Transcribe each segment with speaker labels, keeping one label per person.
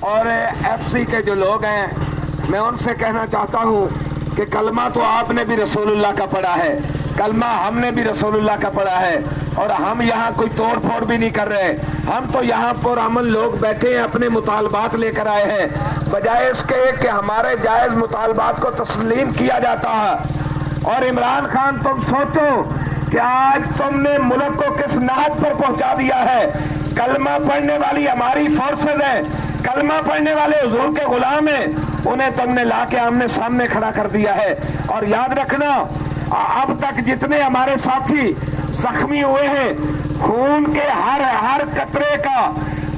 Speaker 1: اور F C کے جو لوگ ہیں میں ان سے کہنا چاہتا ہوں کہ کلمہ تو آپ نے بھی رسول اللہ کا پڑھا ہے، کلمہ ہم نے بھی رسول اللہ کا پڑھا ہے، اور ہم یہاں کوئی توڑ پھوڑ بھی نہیں کر رہے. ہم تو یہاں پرامن لوگ بیٹھے ہیں، اپنے مطالبات لے کر آئے ہیں، بجائے اس کے کہ ہمارے جائز مطالبات کو تسلیم کیا جاتا ہے. اور عمران خان تم سوچو کہ آج تم نے ملک کو کس نہج پر پہنچا دیا ہے. کلمہ پڑھنے والی ہماری فورسز ہیں، کلمہ پڑھنے والے حضور کے غلام ہیں، انہیں تم نے لا کے آمنے سامنے کھڑا کر دیا ہے. اور یاد رکھنا اب تک جتنے ہمارے ساتھی زخمی ہوئے ہیں، خون کے ہر قطرے کا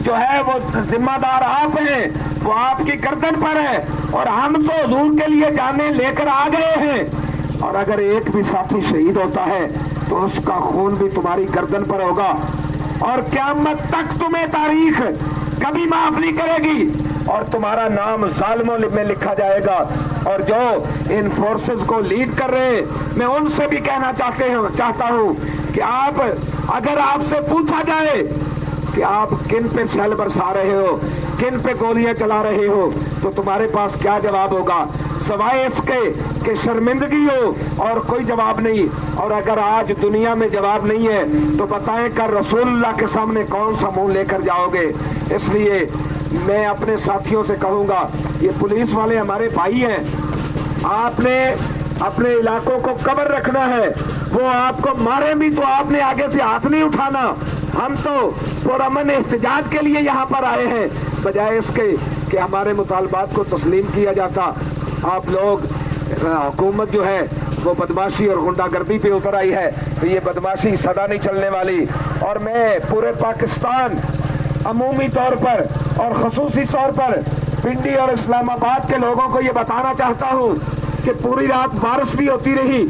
Speaker 1: جو ہے وہ ذمہ دار آپ ہیں، وہ آپ کی گردن پر ہے. اور ہم تو حضور کے لیے جانیں لے کر آ گئے ہیں، اور اگر ایک بھی ساتھی شہید ہوتا ہے تو اس کا خون بھی تمہاری گردن پر ہوگا، اور قیامت تک تمہیں تاریخ کبھی معاف نہیں کرے گی، اور تمہارا نام ظالموں میں لکھا جائے گا. اور جو ان فورسز کو لیڈ کر رہے ہیں، میں ان سے بھی کہنا چاہتا ہوں کہ آپ اگر آپ سے پوچھا جائے کہ آپ کن پہ سیل برسا رہے ہو، کن پہ گولیاں چلا رہے ہو، تو تمہارے پاس کیا جواب ہوگا سوائے اس کے کہ شرمندگی ہو، اور کوئی جواب نہیں. اور اگر آج دنیا میں جواب نہیں ہے تو بتائیں کر رسول اللہ کے سامنے کون سا منہ لے کر جاؤ گے. اس لیے میں اپنے ساتھیوں سے کہوں گا، یہ پولیس والے ہمارے بھائی ہیں، آپ نے اپنے علاقوں کو کور رکھنا ہے. وہ آپ کو مارے بھی تو آپ نے آگے سے ہاتھ نہیں اٹھانا. ہم تو پرامن احتجاج کے لیے یہاں پر آئے ہیں، بجائے اس کے کہ ہمارے مطالبات کو تسلیم کیا جاتا. آپ لوگ حکومت جو ہے وہ بدماشی اور غنڈہ گردی پہ اتر آئی ہے، تو یہ بدماشی سدا نہیں چلنے والی. اور میں پورے پاکستان عمومی طور پر اور خصوصی طور پر پنڈی اور اسلام آباد کے لوگوں کو یہ بتانا چاہتا ہوں کہ پوری رات بارش بھی ہوتی رہی،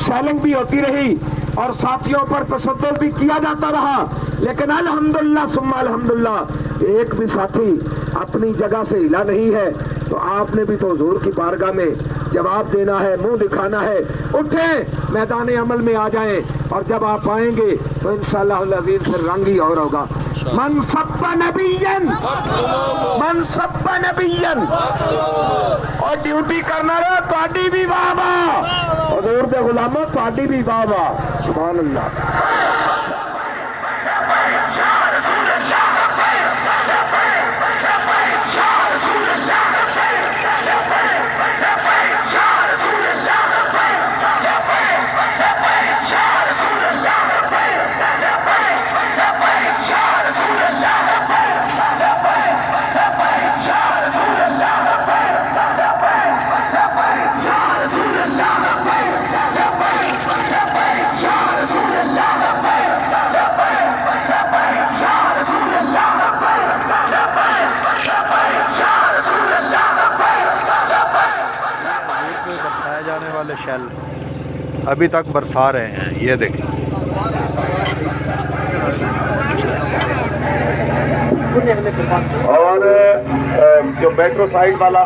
Speaker 1: شیلنگ بھی ہوتی رہی، اور ساتھیوں پر تشدد بھی کیا جاتا رہا، لیکن الحمدللہ ثم الحمدللہ ایک بھی ساتھی اپنی جگہ سے ہلا نہیں ہے. تو آپ نے بھی تو حضور کی بارگاہ میں جواب دینا ہے، منہ دکھانا ہے. اٹھیں، میدان عمل میں آ جائیں، اور جب آپ آئیں گے تو انشاءاللہ العزیز پھر رنگ ہی اور ہوگا. من سب نبیًا اور ڈیوٹی کرنا رہا تہاڈی بھی واہ واہ، حضور دے غلاموں تہاڈی بھی واہ واہ. سبحان اللہ.
Speaker 2: شیل ابھی تک برسا رہے ہیں، یہ دیکھیں.
Speaker 1: اور جو میٹرو سائڈ والا